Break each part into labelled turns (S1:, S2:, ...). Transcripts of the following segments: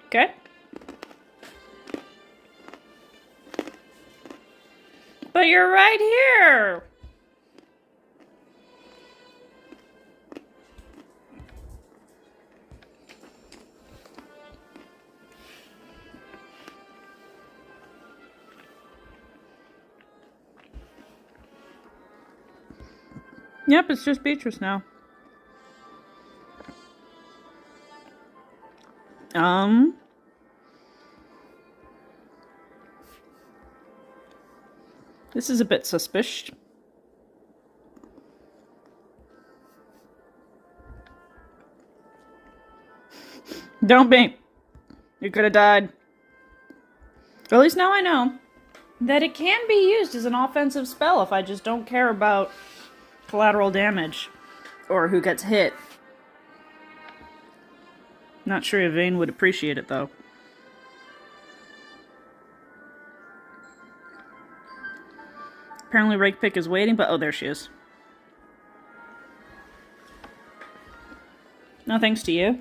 S1: Okay? But you're right here! Yep, it's just Beatrice now. This is a bit suspicious. Don't be. You could have died. At least now I know that it can be used as an offensive spell if I just don't care about collateral damage or who gets hit. Not sure Yvain would appreciate it, though. Apparently Rakepick is waiting, but oh, there she is. No thanks to you.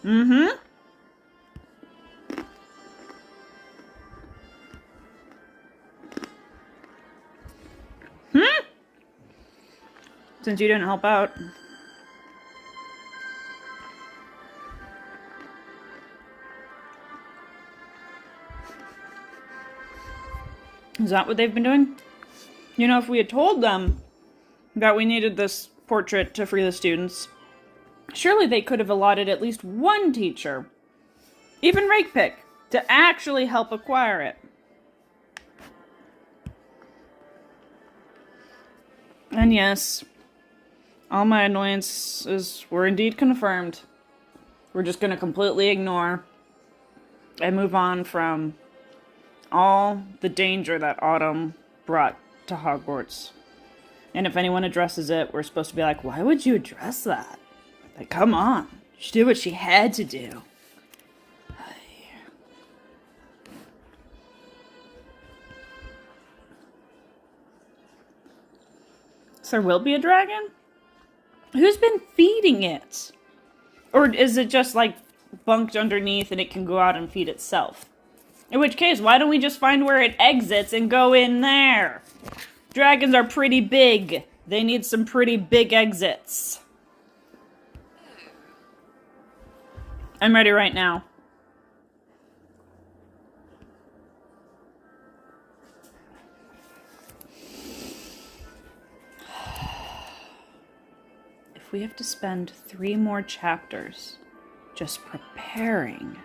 S1: Mm-hmm. Since you didn't help out. Is that what they've been doing? You know, if we had told them that we needed this portrait to free the students, surely they could have allotted at least one teacher, even Rakepick, to actually help acquire it. And yes, all my annoyances were indeed confirmed. We're just going to completely ignore and move on from all the danger that Autumn brought to Hogwarts. And if anyone addresses it, we're supposed to be like, why would you address that? Like, come on. She did what she had to do. So there will be a dragon? Who's been feeding it? Or is it just, like, bunked underneath and it can go out and feed itself? In which case, why don't we just find where it exits and go in there? Dragons are pretty big. They need some pretty big exits. I'm ready right now. If we have to spend 3 more chapters just preparing...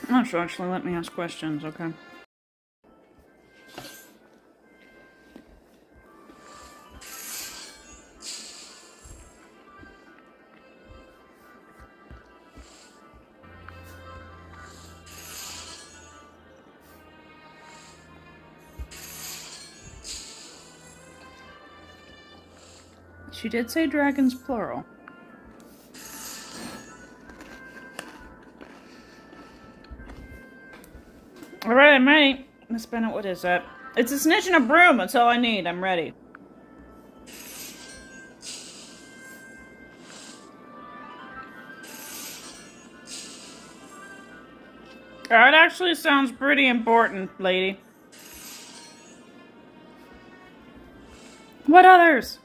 S1: Oh, she'll actually let me ask questions, okay. She did say dragons plural. Alright, I'm ready. Miss Bennett, what is that? It's a snitch and a broom. That's all I need. I'm ready. That actually sounds pretty important, lady. What others?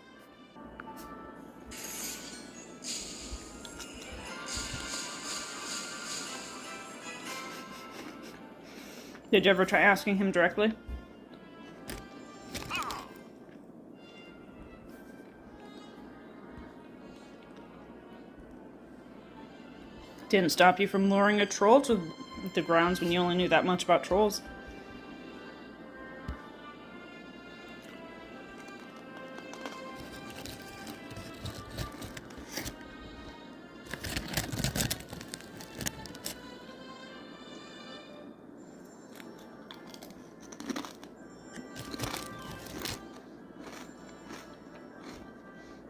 S1: Did you ever try asking him directly? Didn't stop you from luring a troll to the grounds when you only knew that much about trolls.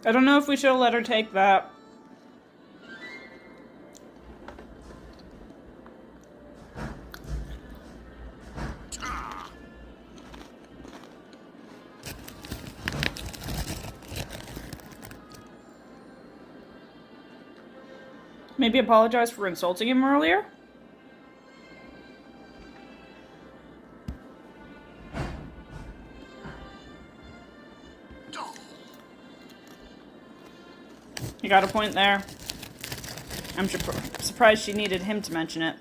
S1: I don't know if we should have let her take that. Maybe apologize for insulting him earlier? You got a point there. I'm surprised she needed him to mention it.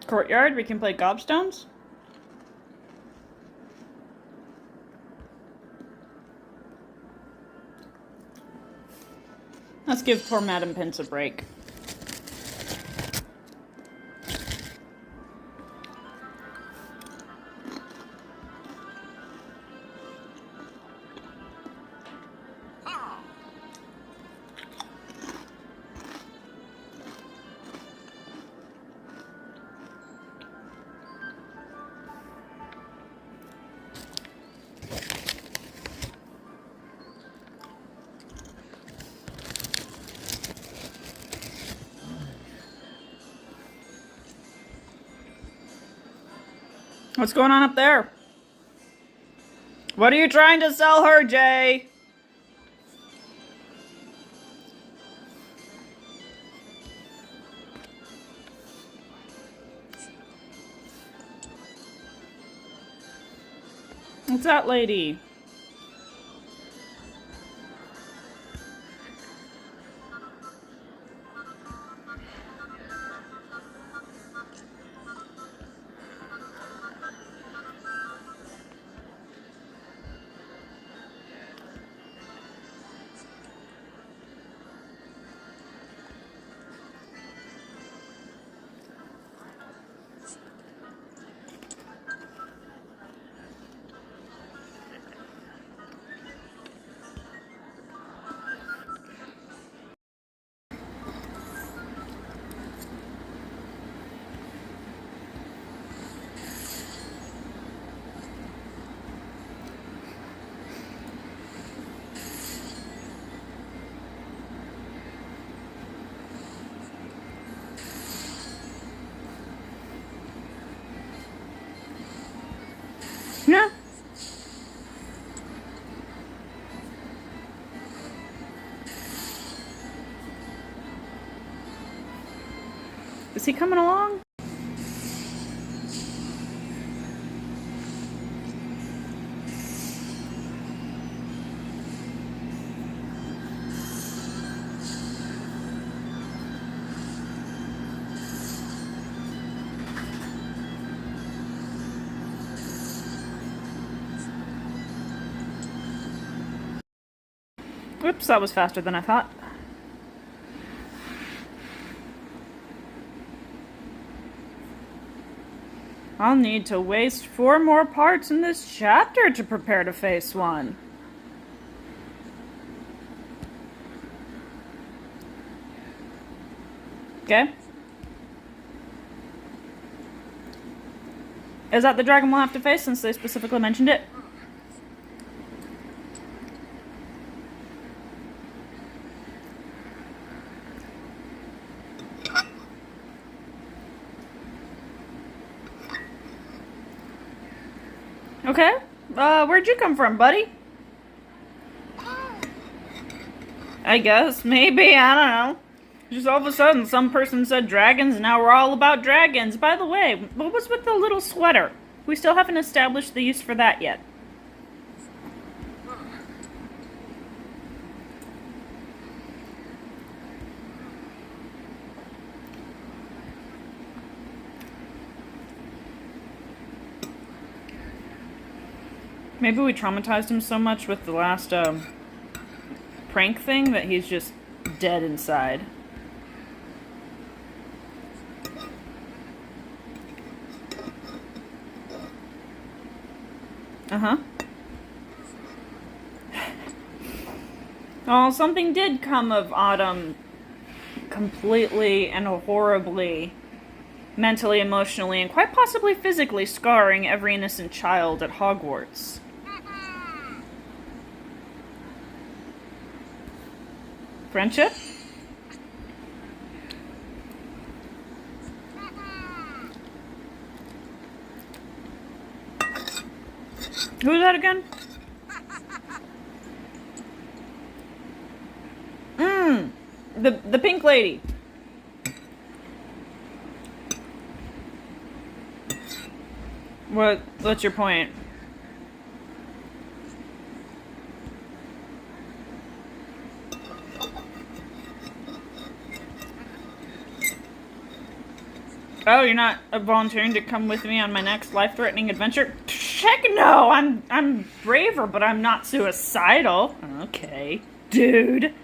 S1: Courtyard, we can play gobstones. Let's give poor Madam Pince a break. What's going on up there? What are you trying to sell her, Jay? What's that lady? Yeah. Is he coming along? Whoops, that was faster than I thought. I'll need to waste 4 more parts in this chapter to prepare to face one. Okay. Is that the dragon we'll have to face since they specifically mentioned it? Okay. Where'd you come from, buddy? I guess. Maybe. I don't know. Just all of a sudden, some person said dragons, and now we're all about dragons. By the way, what was with the little sweater? We still haven't established the use for that yet. Maybe we traumatized him so much with the last prank thing that he's just dead inside. Uh-huh. Oh, something did come of Autumn completely and horribly, mentally, emotionally, and quite possibly physically scarring every innocent child at Hogwarts. Friendship? Who's that again? The pink lady. What's your point? Oh, you're not volunteering to come with me on my next life-threatening adventure? Heck no! I'm braver, but I'm not suicidal. Okay, dude.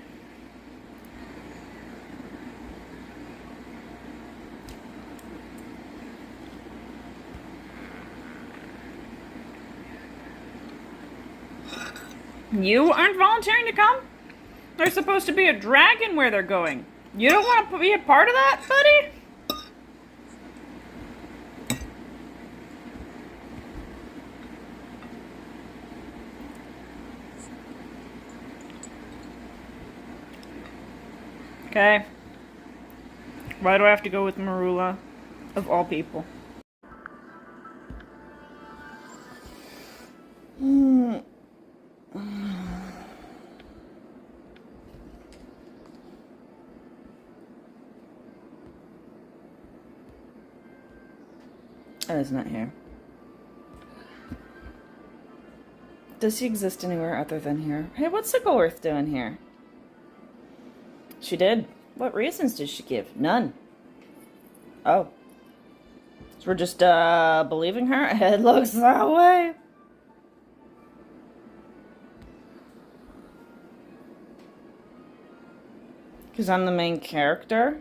S1: You aren't volunteering to come? There's supposed to be a dragon where they're going. You don't want to be a part of that, buddy? Okay. Why do I have to go with Marula? Of all people. It's not here. Does she exist anywhere other than here? Hey, what's Sickleworth doing here? She did. What reasons did she give? None. Oh. So we're just, believing her? It looks that way. Because I'm the main character?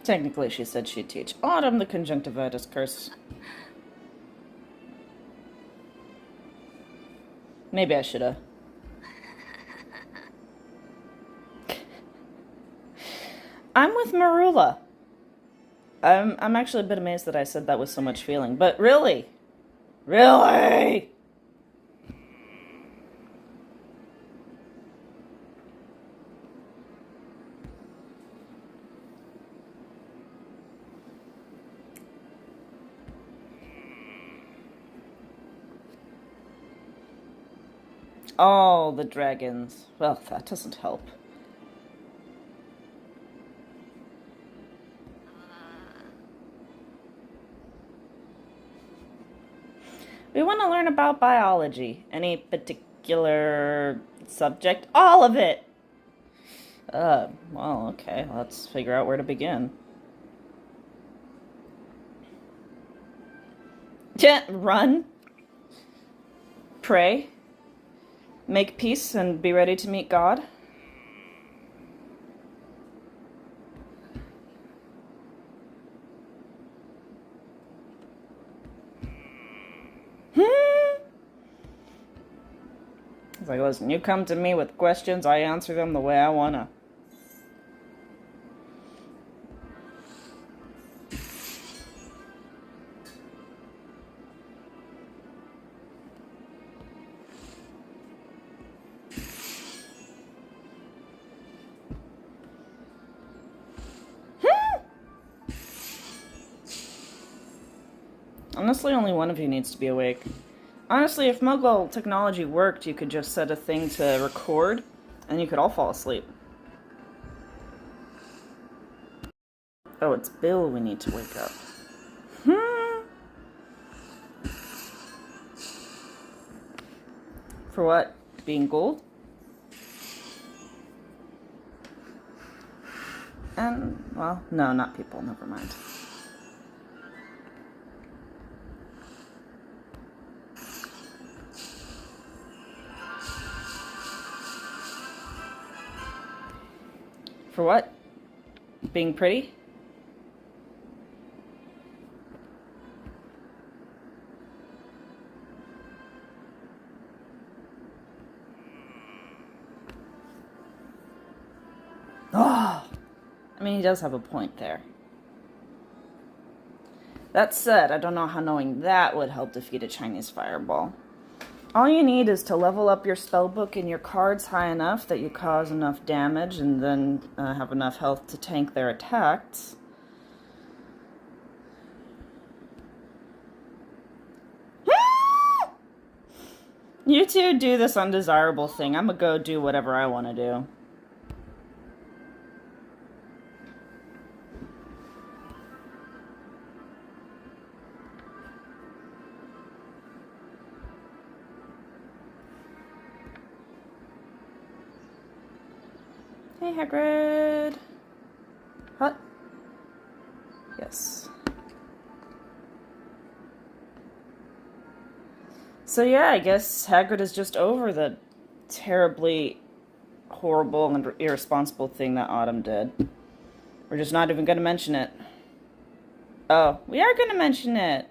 S1: Technically, she said she'd teach Autumn the conjunctivitis curse. Maybe I should've. I'm with Marula. I'm actually a bit amazed that I said that with so much feeling, but really? Really? Oh, the dragons. Well, that doesn't help. We want to learn about biology. Any particular subject? All of it! Well, okay. Let's figure out where to begin. Run. Pray. Make peace and be ready to meet God. It's like, listen, you come to me with questions, I answer them the way I wanna. Honestly, only one of you needs to be awake. Honestly, if Muggle technology worked, you could just set a thing to record, and you could all fall asleep. Oh, it's Bill we need to wake up. For what? Being gold? And, well, no, not people. Never mind. For what? Being pretty? Oh! I mean, he does have a point there. That said, I don't know how knowing that would help defeat a Chinese fireball. All you need is to level up your spellbook and your cards high enough that you cause enough damage and then have enough health to tank their attacks. You two do this undesirable thing. I'm gonna go do whatever I want to do. Hey, Hagrid. What? Yes. So yeah, I guess Hagrid is just over the terribly horrible and irresponsible thing that Autumn did. We're just not even going to mention it. Oh, we are going to mention it.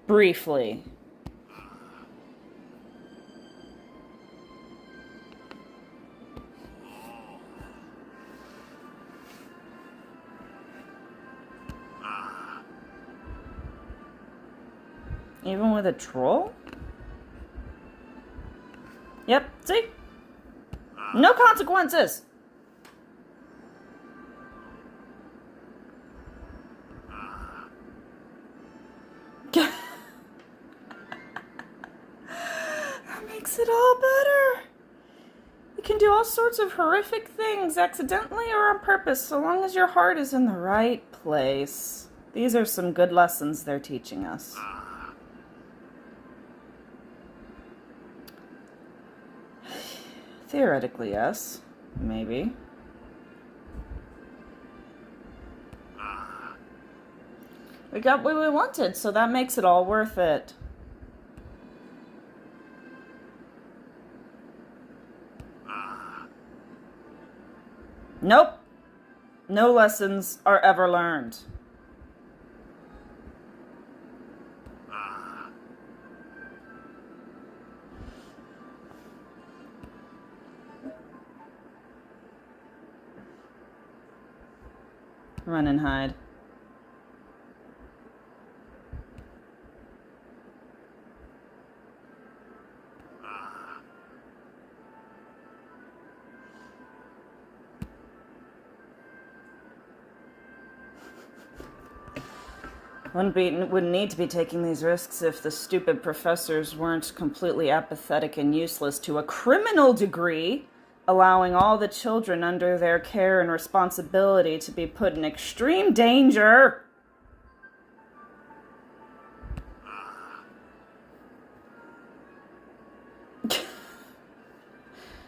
S1: Briefly. Even with a troll? Yep, see? No consequences! That makes it all better. You can do all sorts of horrific things, accidentally or on purpose, so long as your heart is in the right place. These are some good lessons they're teaching us. Theoretically, yes. Maybe. We got what we wanted, so that makes it all worth it. Nope. No lessons are ever learned. Run and hide. Wouldn't need to be taking these risks if the stupid professors weren't completely apathetic and useless to a criminal degree, allowing all the children under their care and responsibility to be put in extreme danger.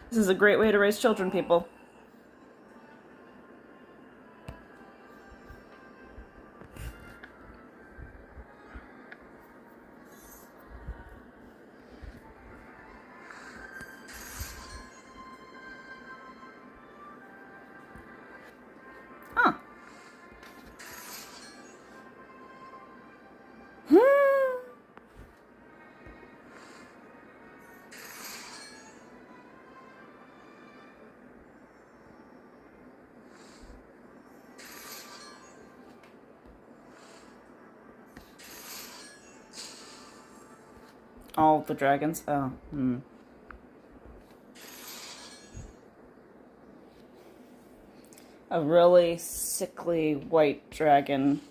S1: This is a great way to raise children, people. Huh. All the dragons? Oh, A really sickly white dragon.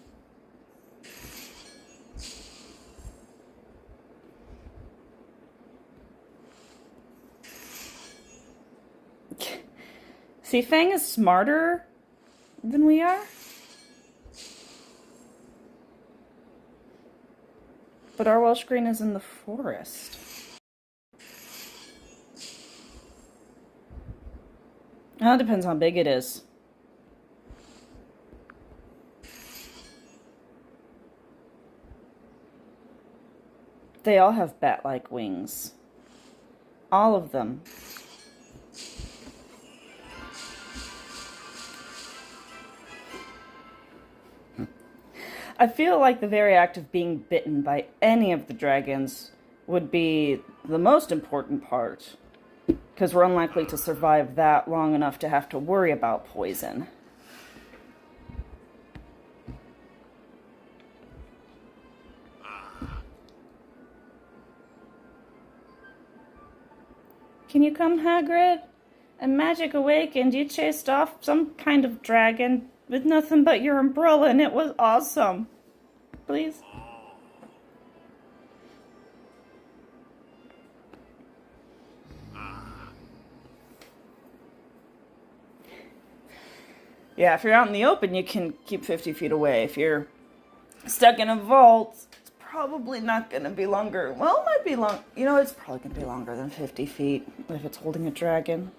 S1: See, Fang is smarter than we are. But our Welsh Green is in the forest. Well, it depends how big it is. They all have bat-like wings. All of them. I feel like the very act of being bitten by any of the dragons would be the most important part, because we're unlikely to survive that long enough to have to worry about poison. Can you come, Hagrid? A magic awakened. You chased off some kind of dragon with nothing but your umbrella, and it was awesome. Please? Yeah, if you're out in the open, you can keep 50 feet away. If you're stuck in a vault, it's probably not going to be longer. Well, it might be long. You know, it's probably going to be longer than 50 feet if it's holding a dragon.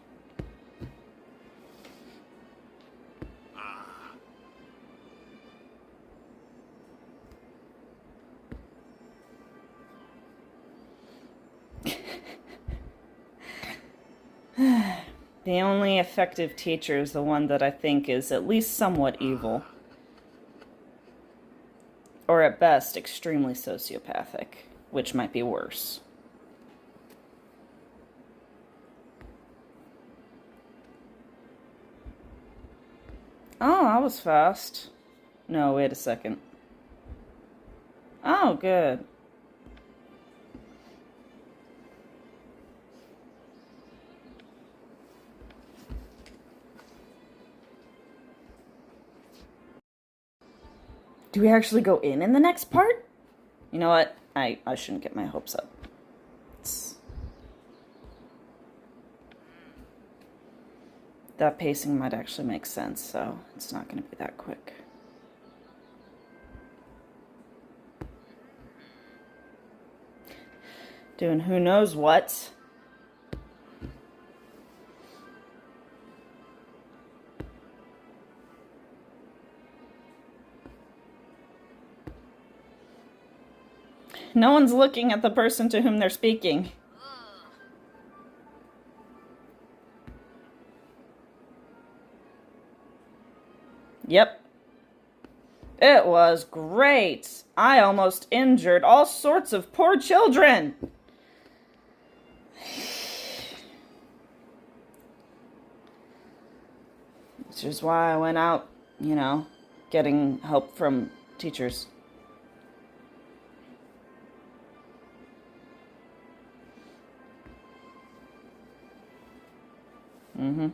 S1: The only effective teacher is the one that I think is at least somewhat evil. Or at best, extremely sociopathic, which might be worse. Oh, that was fast. No, wait a second. Oh, good. Do we actually go in the next part? You know what? I shouldn't get my hopes up. That pacing might actually make sense, so it's not going to be that quick. Doing who knows what. No one's looking at the person to whom they're speaking. Yep. It was great. I almost injured all sorts of poor children. Which is why I went out, you know, getting help from teachers. Mm-hmm.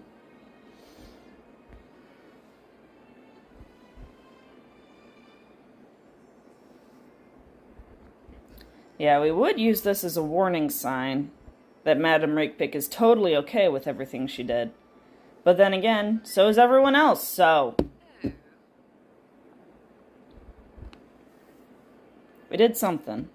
S1: Yeah, we would use this as a warning sign that Madame Rakepick is totally okay with everything she did. But then again, so is everyone else, so... We did something.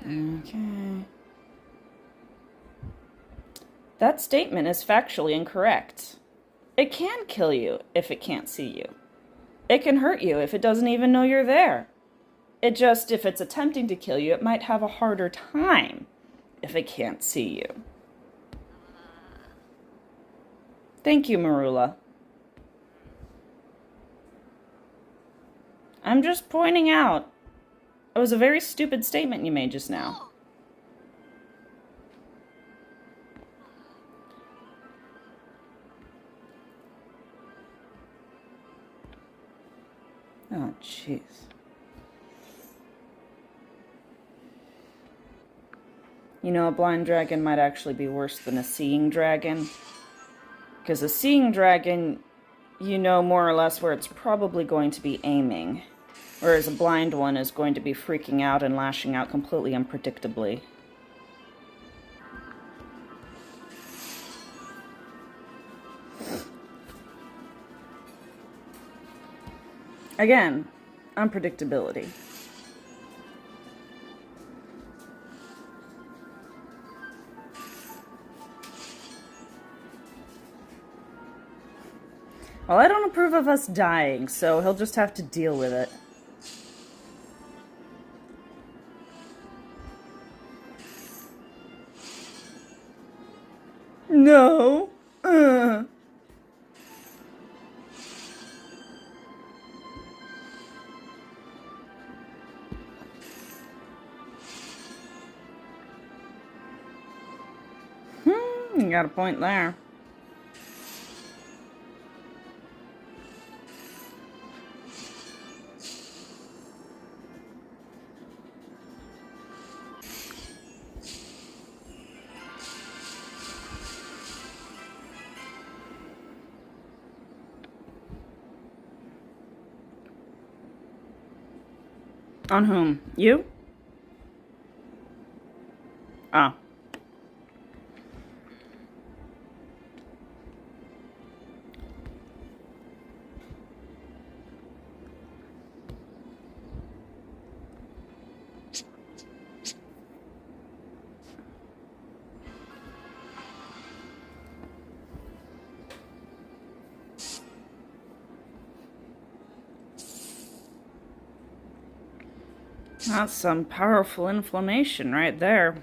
S1: Okay. That statement is factually incorrect. It can kill you if it can't see you. It can hurt you if it doesn't even know you're there. If it's attempting to kill you, it might have a harder time if it can't see you. Thank you, Marula. I'm just pointing out. It was a very stupid statement you made just now. Oh, jeez. You know, a blind dragon might actually be worse than a seeing dragon. Because a seeing dragon, you know more or less where it's probably going to be aiming. Whereas a blind one is going to be freaking out and lashing out completely unpredictably. Again, unpredictability. Well, I don't approve of us dying, so he'll just have to deal with it. No. You got a point there. On whom? You? Oh. That's some powerful inflammation right there.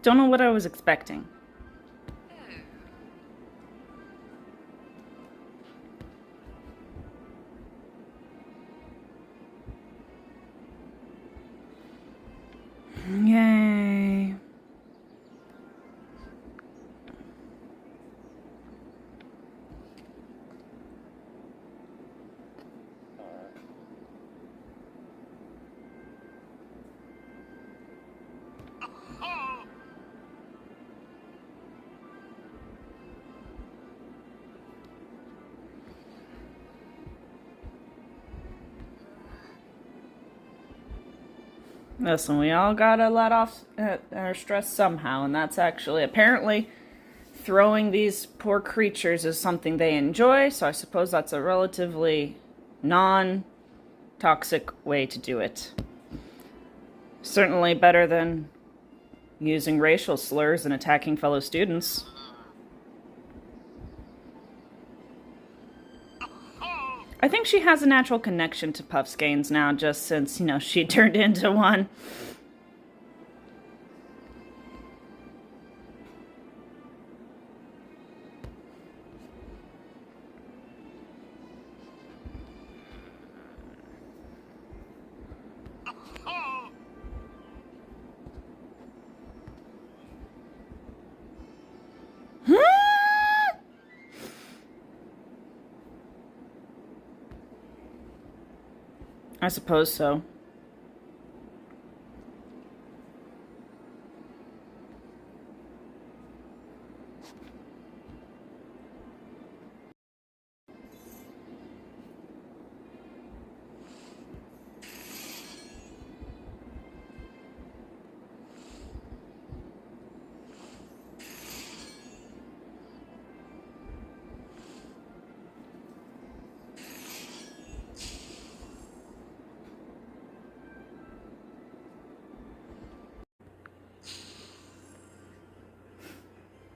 S1: Don't know what I was expecting. Yay. Listen, we all gotta let off our stress somehow, and that's actually apparently throwing these poor creatures is something they enjoy, so I suppose that's a relatively non-toxic way to do it. Certainly better than using racial slurs and attacking fellow students. I think she has a natural connection to Puffskeins now, just since, she turned into one. I suppose so.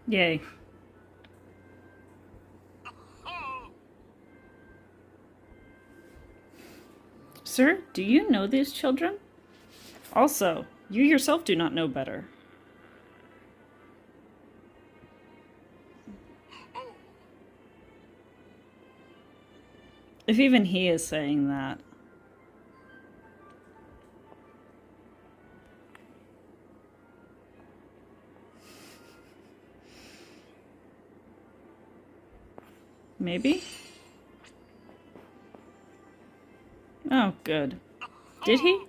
S1: Yay. Sir, do you know these children? Also, you yourself do not know better. If even he is saying that. Maybe? Oh, good. Did he?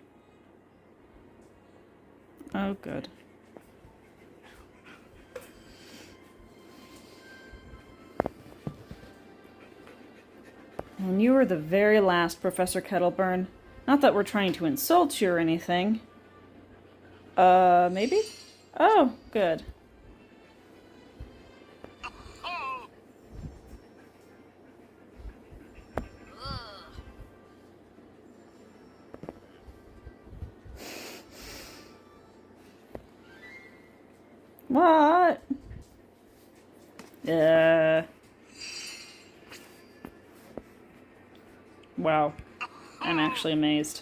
S1: Oh, good. And you were the very last, Professor Kettleburn. Not that we're trying to insult you or anything. Maybe? Oh, good. What? Wow. I'm actually amazed.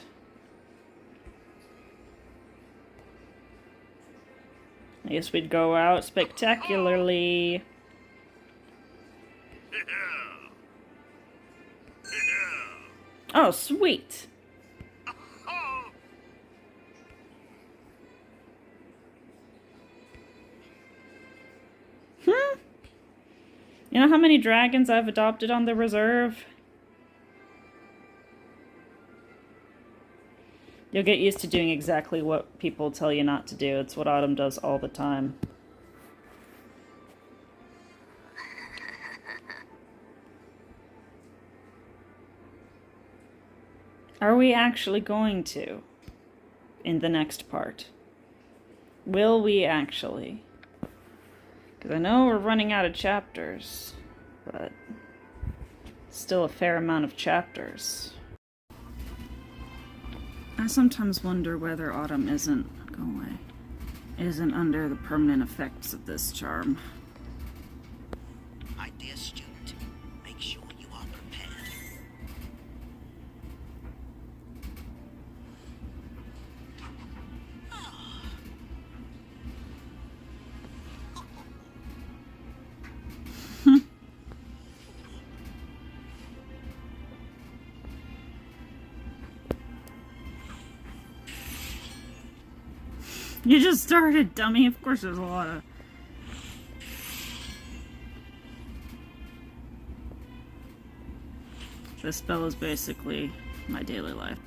S1: I guess we'd go out spectacularly. Oh, sweet. You know how many dragons I've adopted on the reserve? You'll get used to doing exactly what people tell you not to do. It's what Autumn does all the time. Are we actually going to? In the next part? Will we actually? Because I know we're running out of chapters, but still a fair amount of chapters. I sometimes wonder whether Autumn isn't under the permanent effects of this charm.
S2: My dear student, make sure you are prepared.
S1: You just started, dummy. Of course there's a lot of... This spell is basically my daily life.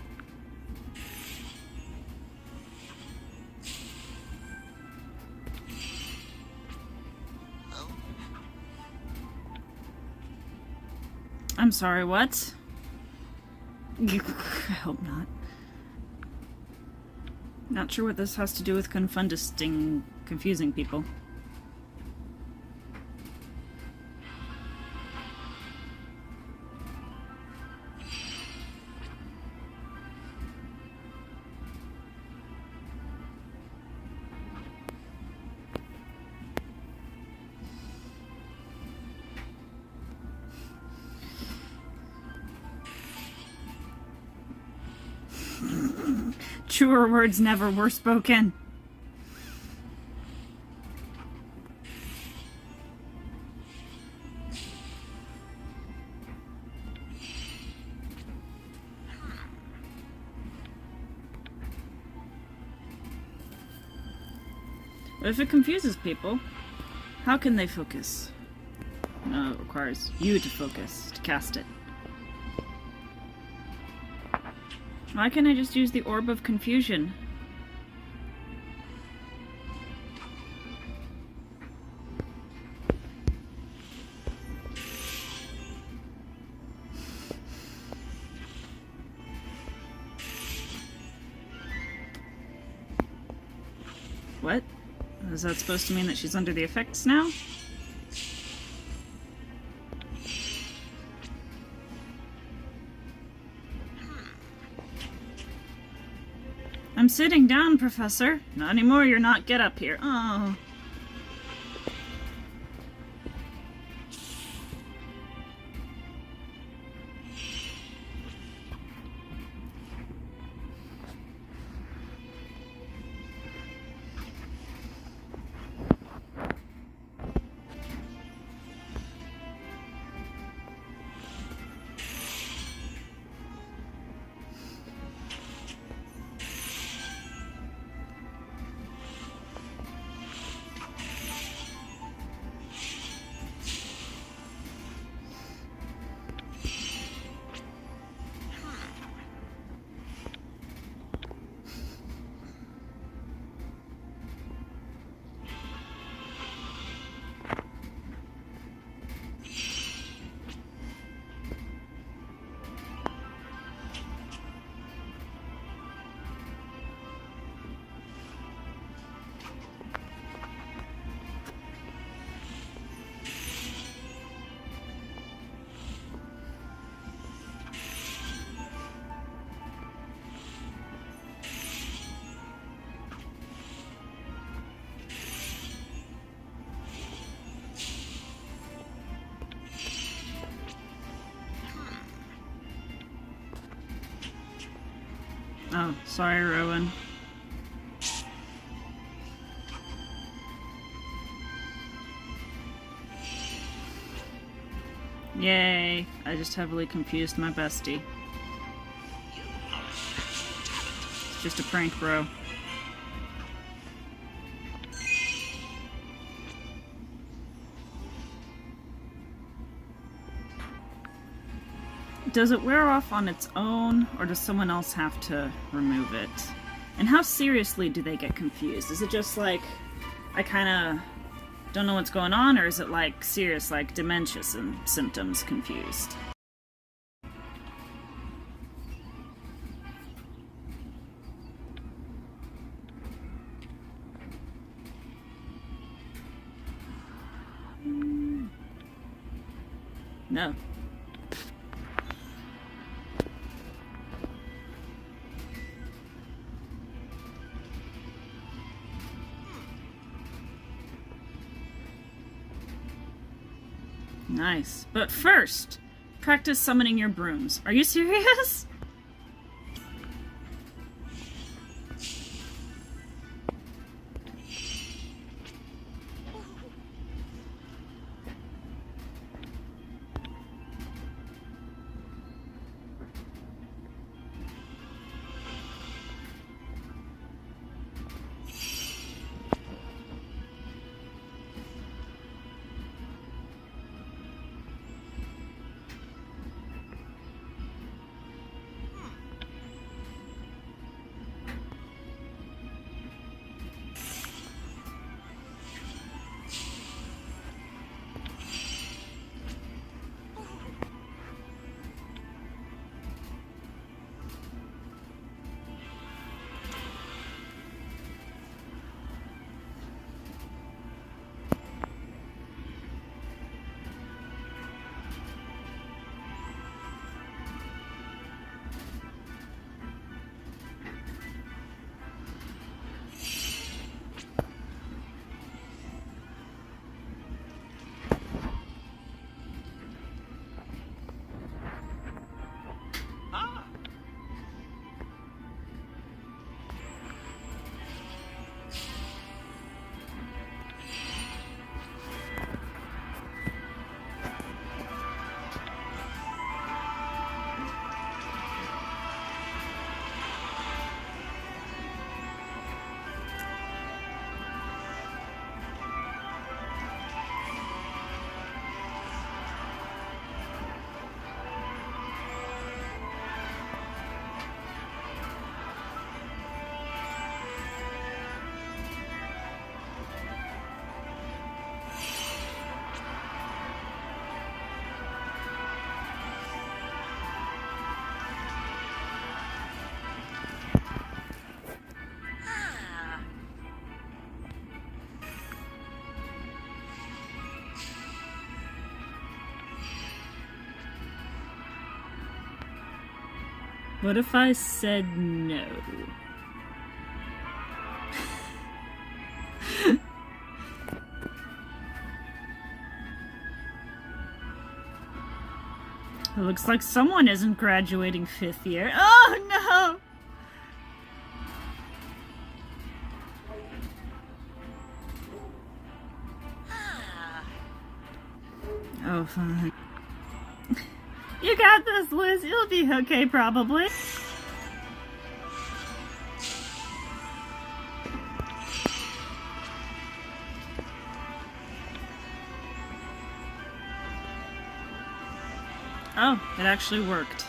S1: I'm sorry, what? I hope not. Not sure what this has to do with confusing people. Truer words never were spoken. But if it confuses people, how can they focus? No, it requires you to focus, to cast it. Why can't I just use the Orb of Confusion? What? Is that supposed to mean that she's under the effects now? I'm sitting down, Professor. Not anymore, you're not. Get up here. Oh. Oh, sorry, Rowan. Yay, I just heavily confused my bestie. It's just a prank, bro. Does it wear off on its own, or does someone else have to remove it? And how seriously do they get confused? Is it just like, I kind of don't know what's going on, or is it like serious, like dementia symptoms confused? No. Nice. But first, practice summoning your brooms. Are you serious? What if I said no? It looks like someone isn't graduating 5th year. Oh no! Oh, fine. You got this, Liz. You'll be okay, probably. Oh, it actually worked.